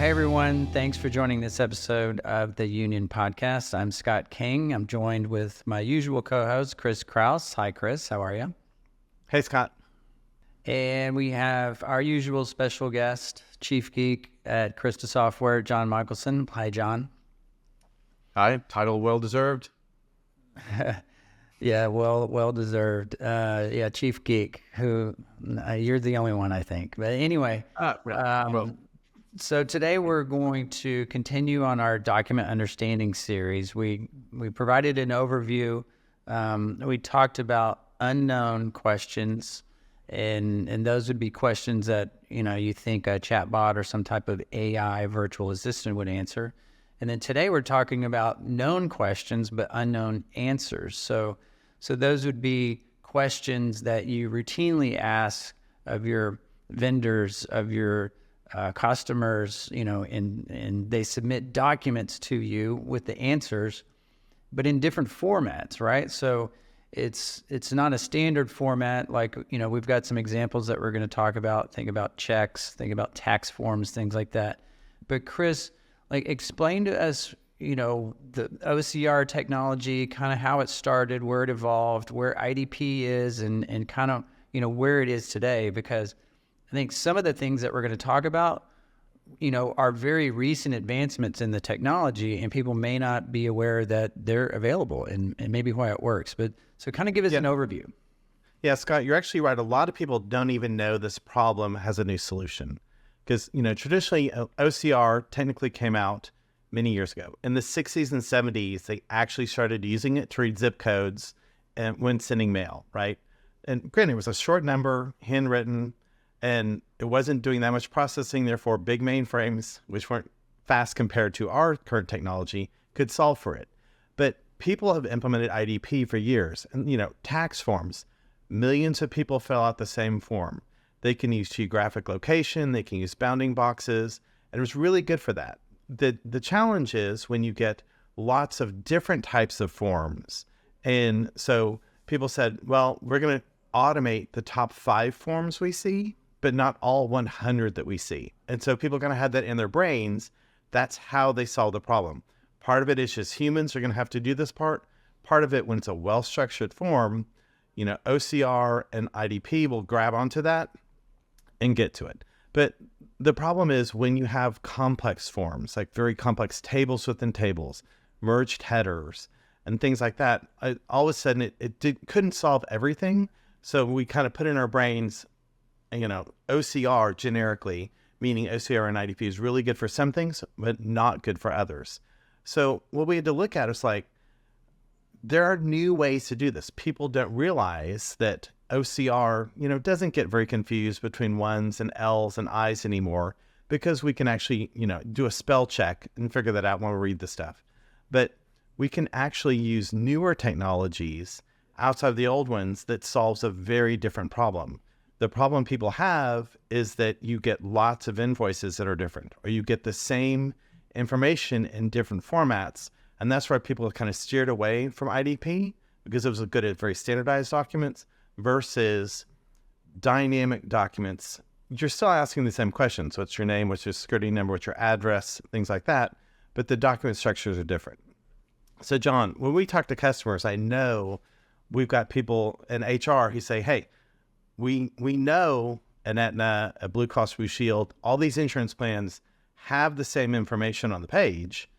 Hey everyone. Thanks for joining this episode of the Union Podcast. I'm Scott King. I'm joined with my usual co-host, Chris Kraus. Hi, Chris. How are you? Hey, Scott. And we have our usual special guest, Chief Geek at Krista Software, John Michelsen. Hi, John. Hi. Title well-deserved. Yeah, well deserved. Chief Geek, who you're the only one, I think. But anyway, so today we're going to continue on our document understanding series. We provided an overview. We talked about unknown questions, and those would be questions that you think a chatbot or some type of AI virtual assistant would answer. And then today we're talking about known questions but unknown answers. So those would be questions that you routinely ask of your vendors, of your customers, and they submit documents to you with the answers, but in different formats, right? So it's not a standard format. Like, we've got some examples that we're going to talk about. Think about checks, think about tax forms, things like that. But Chris, explain to us, the OCR technology, kind of how it started, where it evolved, where IDP is, and kind of, where it is today, because I think some of the things that we're going to talk about, are very recent advancements in the technology, and people may not be aware that they're available and maybe why it works. But so kind of give us an overview. Yeah, Scott, you're actually right. A lot of people don't even know this problem has a new solution because, traditionally OCR technically came out many years ago. In the 60s and 70s, they actually started using it to read zip codes and when sending mail, right? And granted, it was a short number, handwritten, and it wasn't doing that much processing. Therefore, big mainframes, which weren't fast compared to our current technology, could solve for it. But people have implemented IDP for years. And, tax forms, millions of people fill out the same form. They can use geographic location, they can use bounding boxes, and it was really good for that. The challenge is when you get lots of different types of forms. And so people said, well, we're going to automate the top 5 forms we see, but not all 100 that we see. And so people are going to have that in their brains. That's how they solve the problem. Part of it is just humans are going to have to do this part. Part of it, when it's a well-structured form, OCR and IDP will grab onto that and get to it. But the problem is when you have complex forms, like very complex tables within tables, merged headers, and things like that, all of a sudden it couldn't solve everything. So we kind of put in our brains, OCR generically, meaning OCR and IDP is really good for some things, but not good for others. So what we had to look at is there are new ways to do this. People don't realize that OCR, doesn't get very confused between ones and L's and I's anymore because we can actually, do a spell check and figure that out when we read the stuff. But we can actually use newer technologies outside of the old ones that solves a very different problem. The problem people have is that you get lots of invoices that are different, or you get the same information in different formats. And that's why people have kind of steered away from IDP because it was good at very standardized documents versus dynamic documents. You're still asking the same questions. What's your name? What's your security number? What's your address? Things like that. But the document structures are different. So John, when we talk to customers, I know we've got people in HR who say, hey, we know an Aetna, a Blue Cross Blue Shield, all these insurance plans have the same information on the page,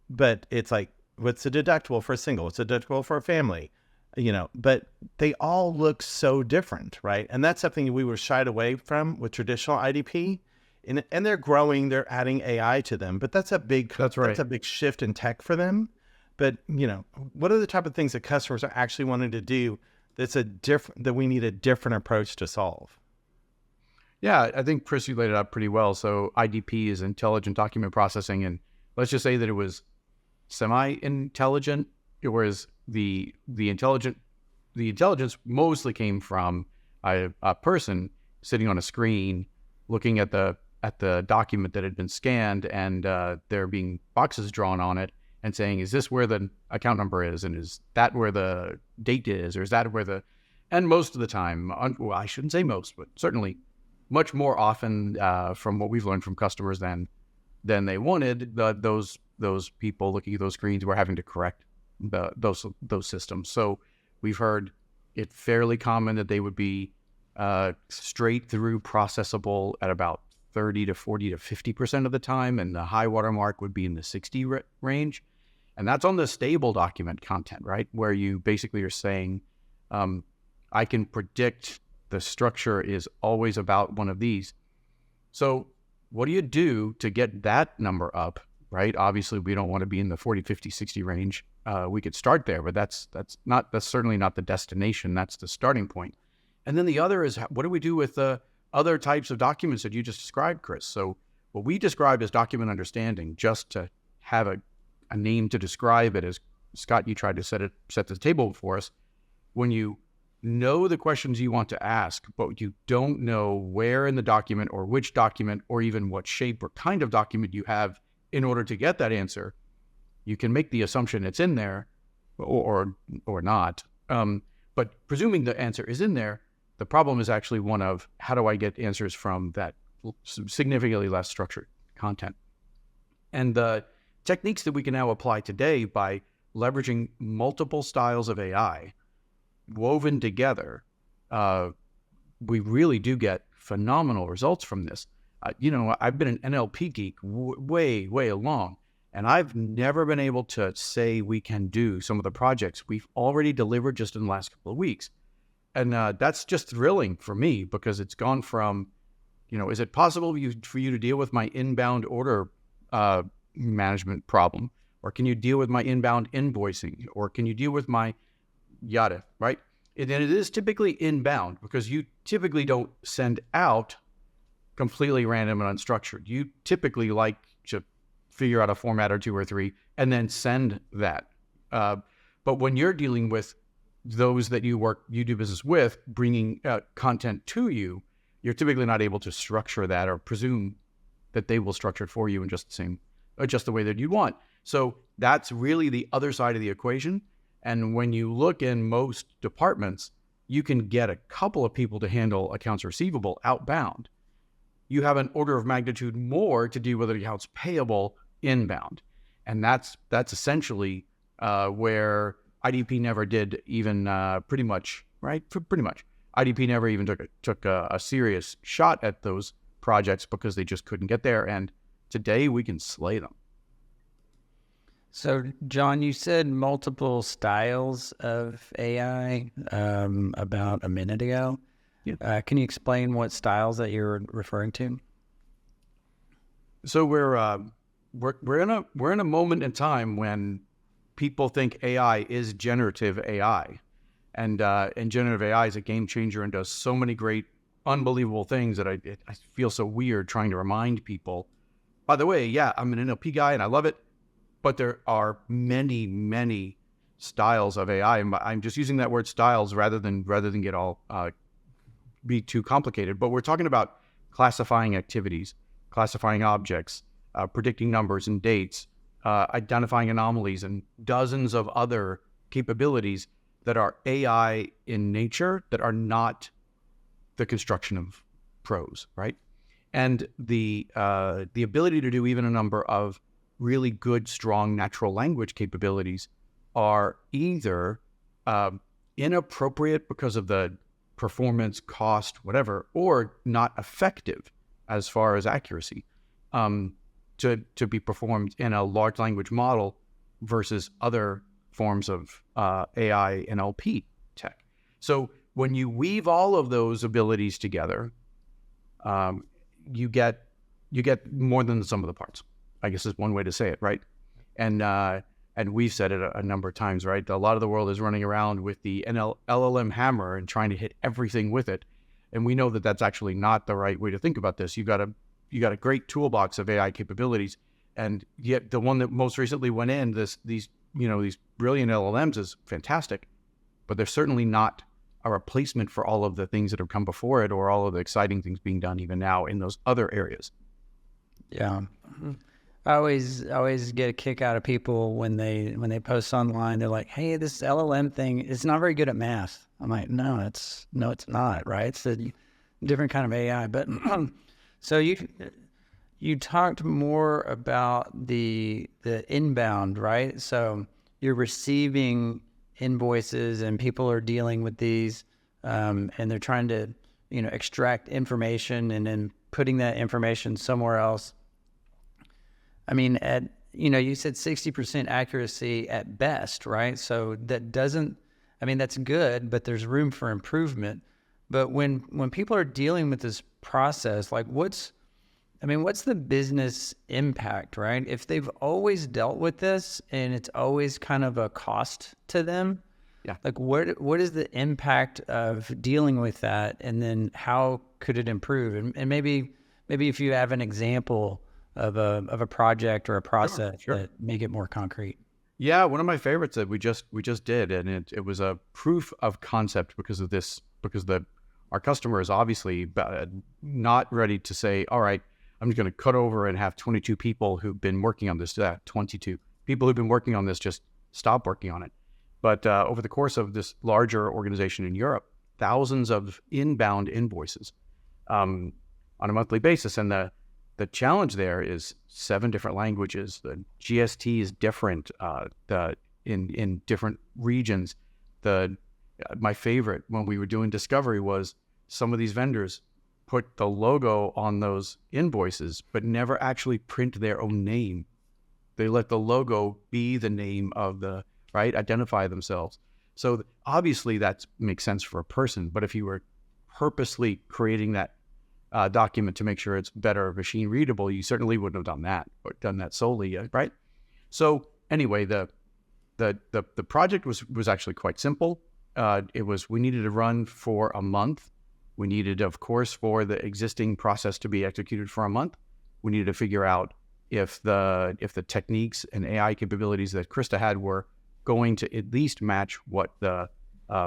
but it's like, what's the deductible for a single? What's the deductible for a family? But they all look so different, right? And that's something we were shied away from with traditional IDP. And they're growing, they're adding AI to them, but that's a big shift in tech for them. But, what are the type of things that customers are actually wanting to do that we need a different approach to solve? Yeah, I think, Chris, you laid it out pretty well. So IDP is intelligent document processing, and let's just say that it was semi-intelligent, whereas the intelligence mostly came from a person sitting on a screen looking at the document that had been scanned, and there being boxes drawn on it and saying, is this where the account number is? And is that where the date is? Or is that where and most of the time, well, I shouldn't say most, but certainly much more often from what we've learned from customers than then they wanted, those people looking at those screens were having to correct those systems. So we've heard it fairly common that they would be straight through processable at about 30 to 40 to 50% of the time, and the high watermark would be in the 60 range. And that's on the stable document content, right? Where you basically are saying, I can predict the structure is always about one of these. So what do you do to get that number up, right? Obviously, we don't want to be in the 40, 50, 60 range. We could start there, but that's certainly not the destination. That's the starting point. And then the other is, what do we do with the other types of documents that you just described, Chris? So what we describe as document understanding, just to have a name to describe it, as Scott, you tried to set the table for us. When you know the questions you want to ask, but you don't know where in the document or which document or even what shape or kind of document you have in order to get that answer, you can make the assumption it's in there or not. But presuming the answer is in there, the problem is actually one of, how do I get answers from that significantly less structured content? And the techniques that we can now apply today by leveraging multiple styles of AI woven together, we really do get phenomenal results from this. I've been an NLP geek way along, and I've never been able to say we can do some of the projects we've already delivered just in the last couple of weeks. And that's just thrilling for me, because it's gone from, is it possible for you to deal with my inbound order management problem? Or can you deal with my inbound invoicing? Or can you deal with my yada, right? And it is typically inbound, because you typically don't send out completely random and unstructured. You typically like to figure out a format or two or three and then send that. But when you're dealing with those that you do business with, bringing content to you, you're typically not able to structure that or presume that they will structure it for you in just the way that you want. So that's really the other side of the equation. And when you look in most departments, you can get a couple of people to handle accounts receivable outbound. You have an order of magnitude more to deal with accounts payable inbound. And that's essentially where IDP never did even pretty much, right? Pretty much. IDP never even took a serious shot at those projects because they just couldn't get there. And today we can slay them. So, John, you said multiple styles of AI about a minute ago. Yeah. Can you explain what styles that you're referring to? So we're in a moment in time when people think AI is generative AI, and generative AI is a game changer and does so many great, unbelievable things that I feel so weird trying to remind people. By the way, yeah, I'm an NLP guy and I love it. But there are many, many styles of AI. I'm just using that word styles rather than get all be too complicated. But we're talking about classifying activities, classifying objects, predicting numbers and dates, identifying anomalies, and dozens of other capabilities that are AI in nature that are not the construction of prose, right? And the ability to do even a number of really good, strong natural language capabilities are either inappropriate because of the performance, cost, whatever, or not effective as far as accuracy to be performed in a large language model versus other forms of AI NLP tech. So when you weave all of those abilities together, you get more than the sum of the parts, I guess is one way to say it, right? And we've said it a number of times, right? A lot of the world is running around with the LLM hammer and trying to hit everything with it. And we know that that's actually not the right way to think about this. You got a great toolbox of AI capabilities, and yet the one that most recently went in, these brilliant LLMs, is fantastic, but they're certainly not a replacement for all of the things that have come before it or all of the exciting things being done even now in those other areas. Yeah. I always get a kick out of people when they post online. They're like, "Hey, this LLM thing, it's not very good at math." I'm like, "No, it's not, right? It's a different kind of AI." But so you talked more about the inbound, right? So you're receiving invoices and people are dealing with these, and they're trying to, extract information and then putting that information somewhere else. I mean, you said 60% accuracy at best, right? So that's good, but there's room for improvement. But when people are dealing with this process, like what's the business impact, right? If they've always dealt with this and it's always kind of a cost to them, yeah. Like what is the impact of dealing with that, and then how could it improve? And maybe if you have an example of a project or a process Sure. that make it more concrete. Yeah, one of my favorites that we just did, and it was a proof of concept because of this, because our customer is obviously not ready to say, all right, I'm just going to cut over and have 22 people who've been working on this. 22 people who've been working on this just stop working on it. But over the course of this larger organization in Europe, thousands of inbound invoices on a monthly basis, and the challenge there is 7 different languages. The GST is different in different regions. My favorite when we were doing discovery was some of these vendors put the logo on those invoices, but never actually print their own name. They let the logo be the name of identify themselves. So obviously that makes sense for a person, but if you were purposely creating that document to make sure it's better machine readable, you certainly wouldn't have done that or done that solely, right? So anyway, the project was actually quite simple. We needed to run for a month. We needed, of course, for the existing process to be executed for a month. We needed to figure out if the techniques and AI capabilities that Krista had were going to at least match what the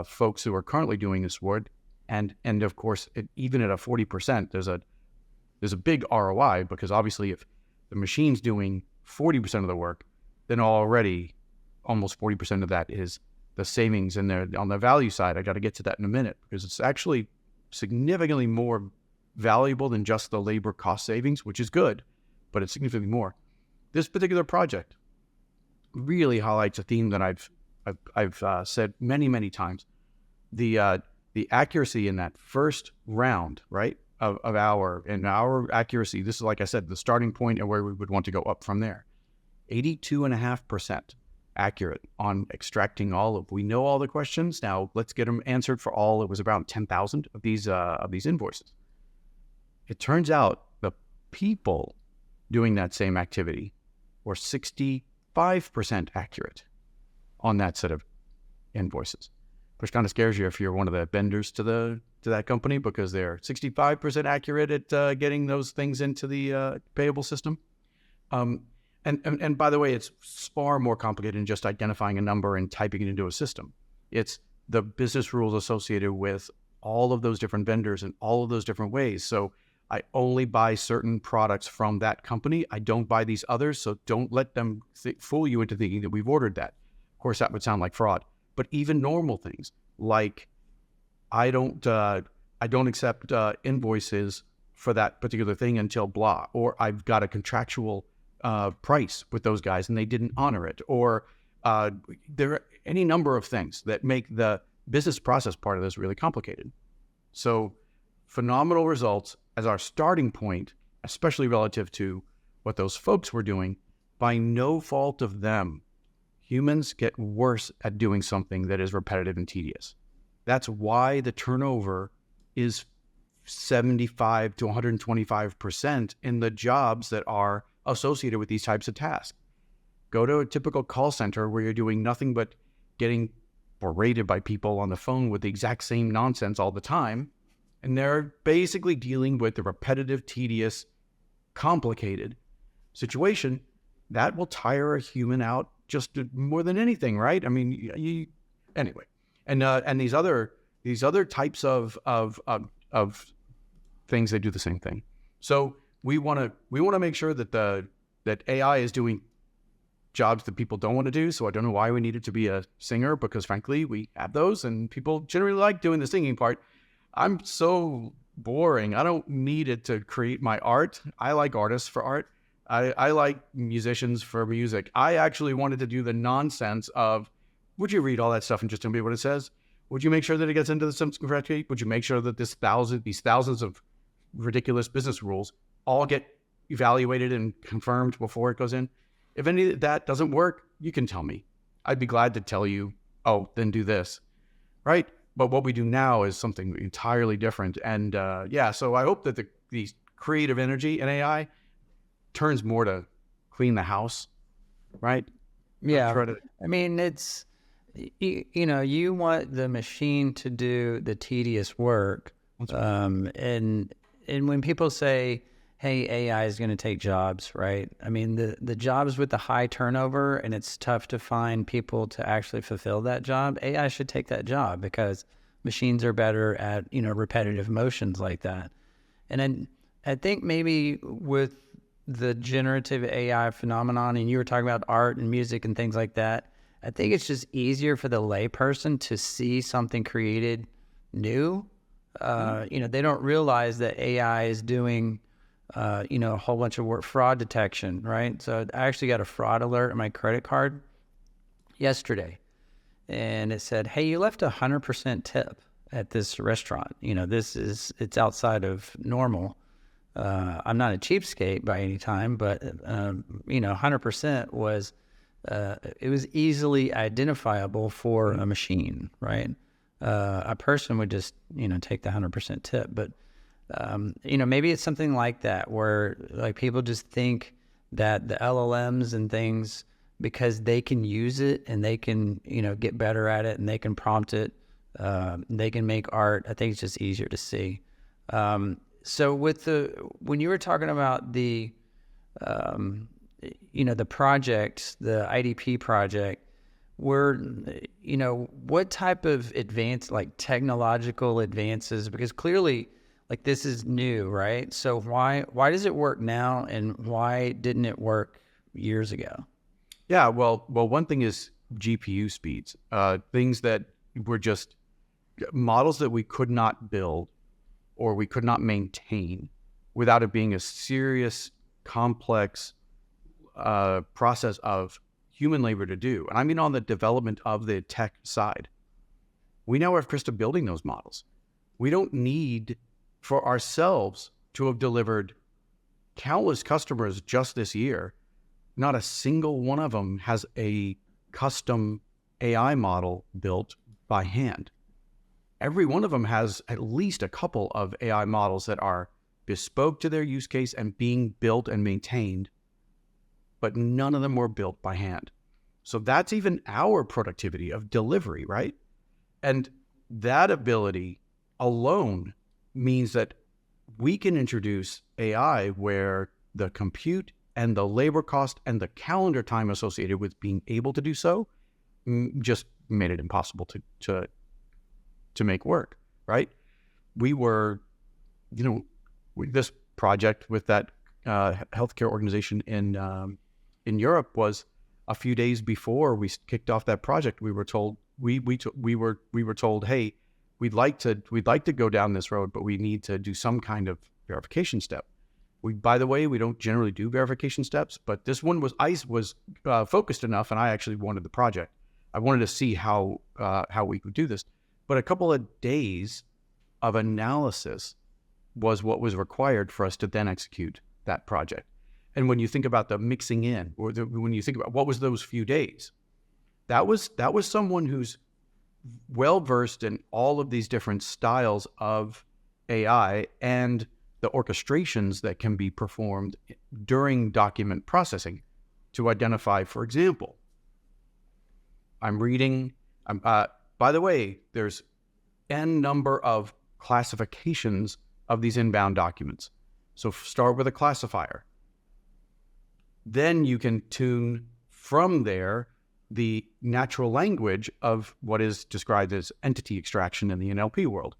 folks who are currently doing this would. And of course, even at a 40%, there's a big ROI, because obviously if the machine's doing 40% of the work, then already almost 40% of that is the savings on the value side. I got to get to that in a minute, because it's actually significantly more valuable than just the labor cost savings, which is good, but it's significantly more. This particular project really highlights a theme that I've said many times. The accuracy in that first round, right, of our accuracy, this is, like I said, the starting point and where we would want to go up from there. 82.5% accurate on extracting we know all the questions. Now let's get them answered for all. It was around 10,000 of these invoices. It turns out the people doing that same activity were 65% accurate on that set of invoices, which kind of scares you if you're one of the vendors to that company, because they're 65% accurate at getting those things into the payable system. And by the way, it's far more complicated than just identifying a number and typing it into a system. It's the business rules associated with all of those different vendors and all of those different ways. So I only buy certain products from that company. I don't buy these others. So don't let them fool you into thinking that we've ordered that. Of course, that would sound like fraud. But even normal things like I don't accept invoices for that particular thing until blah, or I've got a contractual price with those guys and they didn't honor it, or there are any number of things that make the business process part of this really complicated. So phenomenal results as our starting point, especially relative to what those folks were doing. By no fault of them, humans get worse at doing something that is repetitive and tedious. That's why the turnover is 75 to 125% in the jobs that are associated with these types of tasks. Go to a typical call center where you're doing nothing but getting berated by people on the phone with the exact same nonsense all the time. And they're basically dealing with the repetitive, tedious, complicated situation that will tire a human out just more than anything, right? I mean, anyway. And these other types of things, they do the same thing. So we want to make sure that AI is doing jobs that people don't want to do. So I don't know why we needed to be a singer, because frankly, we have those and people generally like doing the singing part. I'm so boring. I don't need it to create my art. I like artists for art. I like musicians for music. I actually wanted to do the nonsense of, would you read all that stuff and just tell me what it says? Would you make sure that it gets into the systems correctly? Would you make sure that these thousands of ridiculous business rules all get evaluated and confirmed before it goes in? If any of that doesn't work, you can tell me. I'd be glad to tell you, oh, then do this, right? But what we do now is something entirely different. And so I hope that the creative energy in AI turns more to clean the house, right? Yeah. I mean, it's, you want the machine to do the tedious work. And when people say, hey, AI is going to take jobs, right? I mean, the jobs with the high turnover and it's tough to find people to actually fulfill that job, AI should take that job because machines are better at, repetitive motions like that. And then I think maybe with the generative AI phenomenon, and you were talking about art and music and things like that, I think it's just easier for the layperson to see something created new. They don't realize that AI is doing, a whole bunch of work, fraud detection, right? So I actually got a fraud alert on my credit card yesterday, and it said, hey, you left 100% tip at this restaurant. It's outside of normal. I'm not a cheapskate by any time, but 100% was, it was easily identifiable for a machine, right? A person would just, take the 100% tip, but maybe it's something like that where like people just think that the LLMs and things, because they can use it and they can, get better at it and they can prompt it, they can make art. I think it's just easier to see. So when you were talking about the project, the IDP project, what type of technological advances, because clearly like this is new, right? So why does it work now and why didn't it work years ago? Yeah, well, one thing is GPU speeds, things that were just models that we could not build or we could not maintain without it being a serious, complex process of human labor to do. And I mean on the development of the tech side. We now are first to building those models. We don't need for ourselves to have delivered countless customers just this year. Not a single one of them has a custom AI model built by hand. Every one of them has at least a couple of AI models that are bespoke to their use case and being built and maintained, but none of them were built by hand. So that's even our productivity of delivery, right? And that ability alone means that we can introduce AI where the compute and the labor cost and the calendar time associated with being able to do so just made it impossible to make work, right? We were, this project with that healthcare organization in Europe was a few days before we kicked off that project. We were told we were told, hey, we'd like to go down this road, but we need to do some kind of verification step. By the way, we don't generally do verification steps, but this one was focused enough, and I actually wanted the project. I wanted to see how we could do this. But a couple of days of analysis was what was required for us to then execute that project. And when you think about the mixing in, or when you think about what was those few days, that was someone who's well-versed in all of these different styles of AI and the orchestrations that can be performed during document processing to identify, for example, by the way, there's N number of classifications of these inbound documents. So start with a classifier. Then you can tune from there the natural language of what is described as entity extraction in the NLP world,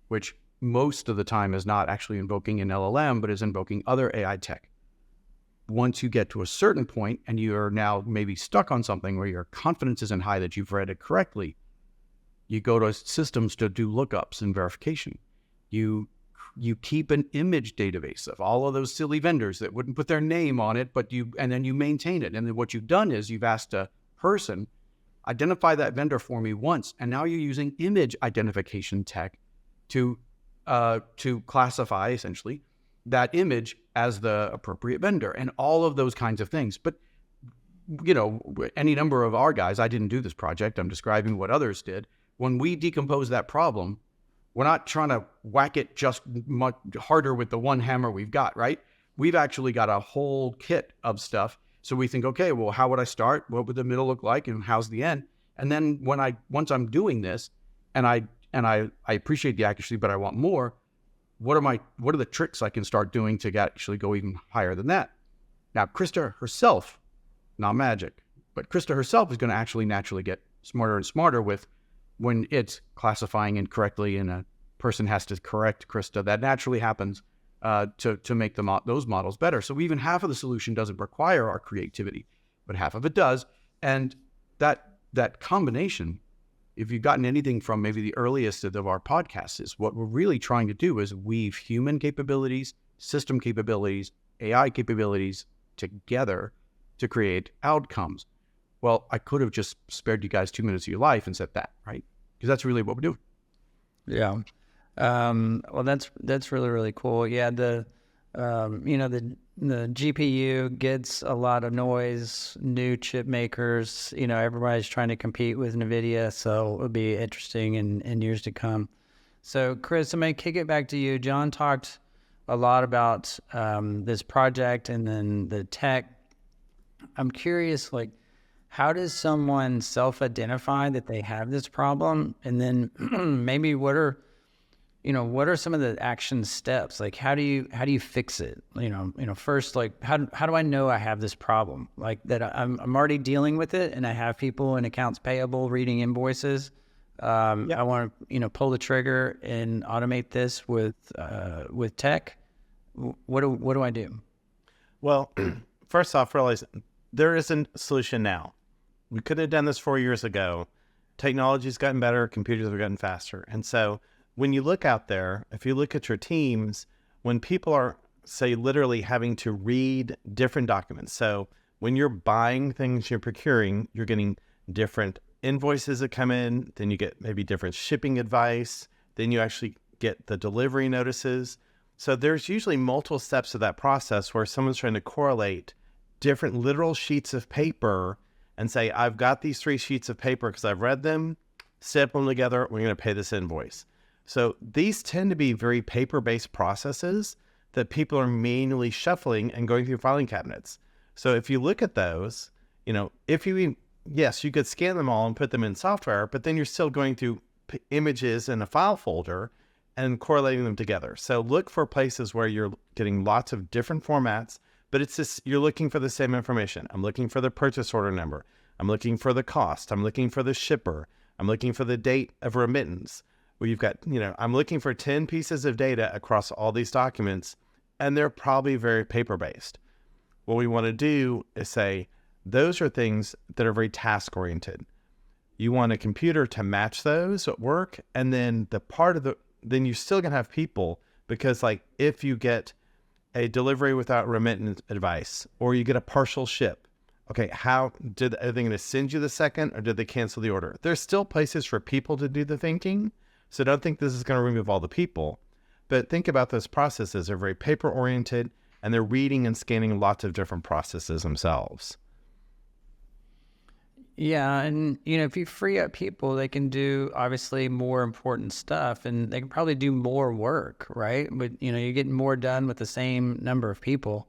which most of the time is not actually invoking an LLM, but is invoking other AI tech. Once you get to a certain point and you are now maybe stuck on something where your confidence isn't high that you've read it correctly, you go to systems to do lookups and verification. You you keep an image database of all of those silly vendors that wouldn't put their name on it, and then you maintain it. And then what you've done is you've asked a person, identify that vendor for me once, and now you're using image identification tech to classify essentially that image as the appropriate vendor and all of those kinds of things. But any number of our guys, I didn't do this project, I'm describing what others did. When we decompose that problem, we're not trying to whack it just much harder with the one hammer we've got, right? We've actually got a whole kit of stuff. So we think, okay, well, how would I start? What would the middle look like? And how's the end? And then once I'm doing this, and I appreciate the accuracy, but I want more, what are the tricks I can start doing to actually go even higher than that? Now, Krista herself, not magic, but Krista herself is going to actually naturally get smarter and smarter with when it's classifying incorrectly and a person has to correct Krista. That naturally happens to make those models better. So even half of the solution doesn't require our creativity, but half of it does. And that combination, if you've gotten anything from maybe the earliest of our podcasts, is what we're really trying to do is weave human capabilities, system capabilities, AI capabilities together to create outcomes. Well, I could have just spared you guys 2 minutes of your life and said that, right? Because that's really what we're doing. Yeah. Well, that's really, really cool. Yeah. The GPU gets a lot of noise, new chip makers, everybody's trying to compete with NVIDIA. So it'll be interesting in years to come. So Chris, I'm going to kick it back to you. John talked a lot about this project and then the tech. I'm curious, how does someone self-identify that they have this problem? And then maybe what are some of the action steps? How do you fix it? First, how do I know I have this problem? That I'm already dealing with it and I have people in accounts payable reading invoices. I want to, pull the trigger and automate this with tech. What do I do? Well, first off, realize there is a solution now. We couldn't have done this 4 years ago. Technology's gotten better, computers have gotten faster. And so when you look out there, if you look at your teams, when people are, say, literally having to read different documents. So when you're buying things you're procuring, you're getting different invoices that come in, then you get maybe different shipping advice, then you actually get the delivery notices. So there's usually multiple steps of that process where someone's trying to correlate different literal sheets of paper and say, I've got these 3 sheets of paper because I've read them, step them together, we're going to pay this invoice. So these tend to be very paper-based processes that people are manually shuffling and going through filing cabinets. So if you look at those, yes, you could scan them all and put them in software, but then you're still going through images in a file folder and correlating them together. So look for places where you're getting lots of different formats, but it's just, you're looking for the same information. I'm looking for the purchase order number. I'm looking for the cost. I'm looking for the shipper. I'm looking for the date of remittance. Well, you've got, I'm looking for 10 pieces of data across all these documents, and they're probably very paper-based. What we want to do is say, those are things that are very task-oriented. You want a computer to match those at work, and then then you're still going to have people, because if you get a delivery without remittance advice, or you get a partial ship, okay, are they going to send you the second, or did they cancel the order? There's still places for people to do the thinking, so don't think this is going to remove all the people, but think about those processes. They're very paper-oriented, and they're reading and scanning lots of different processes themselves. Yeah, and if you free up people, they can do obviously more important stuff, and they can probably do more work, right? But you're getting more done with the same number of people.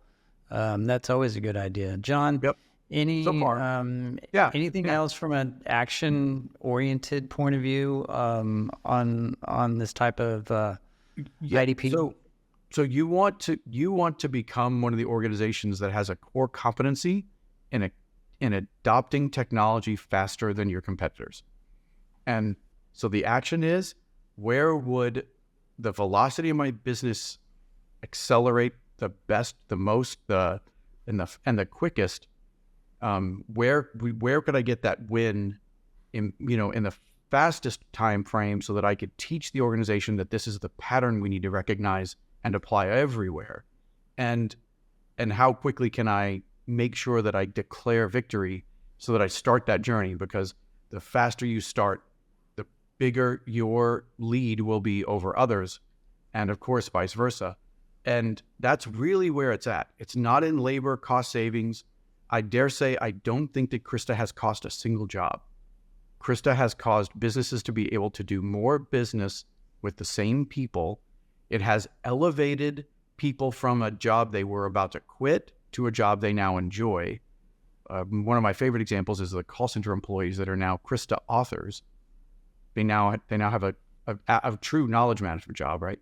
That's always a good idea. John, Yep. Anything else from an action-oriented point of view on this type of IDP? So you want to become one of the organizations that has a core competency in adopting technology faster than your competitors. And so the action is, where would the velocity of my business accelerate the best, the most, and the quickest? Where could I get that win in the fastest time frame so that I could teach the organization that this is the pattern we need to recognize and apply everywhere? And how quickly can I make sure that I declare victory so that I start that journey? Because the faster you start, the bigger your lead will be over others, and of course, vice versa. And that's really where it's at. It's not in labor cost savings. I dare say I don't think that Krista has cost a single job. Krista has caused businesses to be able to do more business with the same people. It has elevated people from a job they were about to quit to a job they now enjoy. One of my favorite examples is the call center employees that are now Krista authors. They now have a true knowledge management job, right?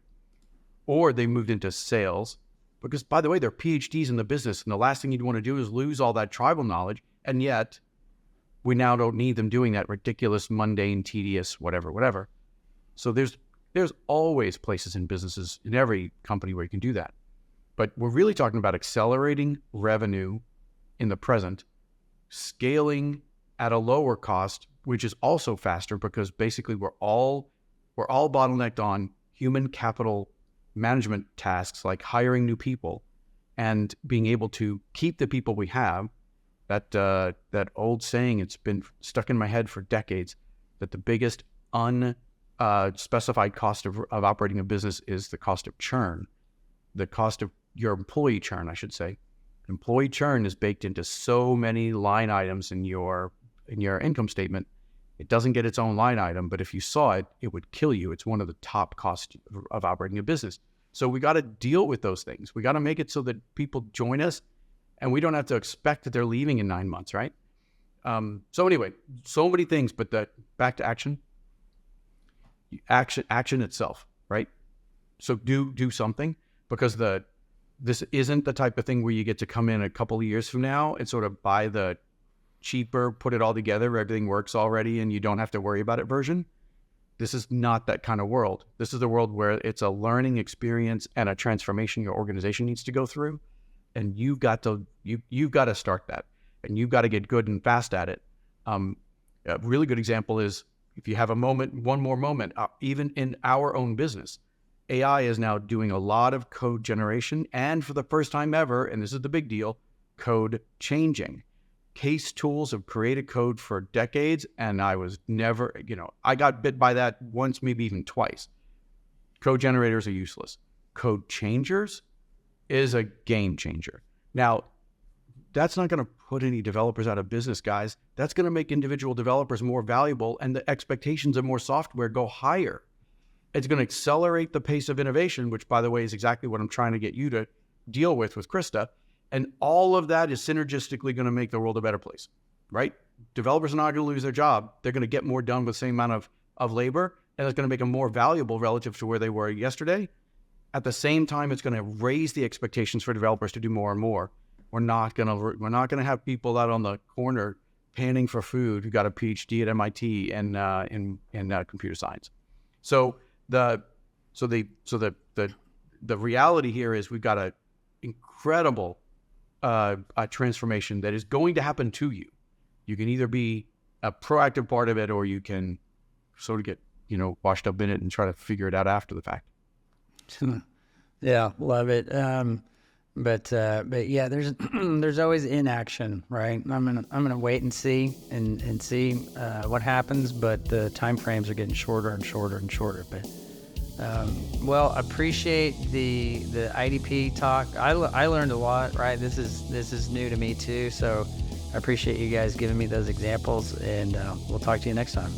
Or they moved into sales because, by the way, they're PhDs in the business, and the last thing you'd want to do is lose all that tribal knowledge. And yet, we now don't need them doing that ridiculous, mundane, tedious, whatever. So there's always places in businesses, in every company, where you can do that. But we're really talking about accelerating revenue in the present, scaling at a lower cost, which is also faster because basically we're all bottlenecked on human capital management tasks like hiring new people and being able to keep the people we have. That old saying, it's been stuck in my head for decades, that the biggest unspecified cost of operating a business is the cost of churn, the cost of your employee churn, I should say. Employee churn is baked into so many line items in your income statement. It doesn't get its own line item, but if you saw it, it would kill you. It's one of the top costs of operating a business. So we got to deal with those things. We got to make it so that people join us and we don't have to expect that they're leaving in 9 months, right? So anyway, so many things, but back to action. Action itself, right? So do something, because this isn't the type of thing where you get to come in a couple of years from now and sort of buy the cheaper, put it all together, everything works already and you don't have to worry about it version. This is not that kind of world. This is the world where it's a learning experience and a transformation your organization needs to go through. And you've got to start that, and you've got to get good and fast at it. A really good example is, if you have one more moment, even in our own business, AI is now doing a lot of code generation, and for the first time ever, and this is the big deal, code changing. Case tools have created code for decades, and I was never, I got bit by that once, maybe even twice. Code generators are useless. Code changers is a game changer. Now, that's not going to put any developers out of business, guys. That's going to make individual developers more valuable, and the expectations of more software go higher. It's going to accelerate the pace of innovation, which, by the way, is exactly what I'm trying to get you to deal with Krista. And all of that is synergistically going to make the world a better place, right? Developers are not going to lose their job. They're going to get more done with the same amount of labor, and it's going to make them more valuable relative to where they were yesterday. At the same time, it's going to raise the expectations for developers to do more and more. We're not going to have people out on the corner panning for food who got a PhD at MIT in computer science. So the reality here is we've got an incredible transformation that is going to happen to you. You can either be a proactive part of it, or you can sort of get washed up in it and try to figure it out after the fact. Yeah, love it. But yeah, there's always inaction, right? I'm gonna wait and see what happens, but the time frames are getting shorter and shorter and shorter. But well, appreciate the IDP talk. I learned a lot, right? This is new to me too, so I appreciate you guys giving me those examples, and we'll talk to you next time.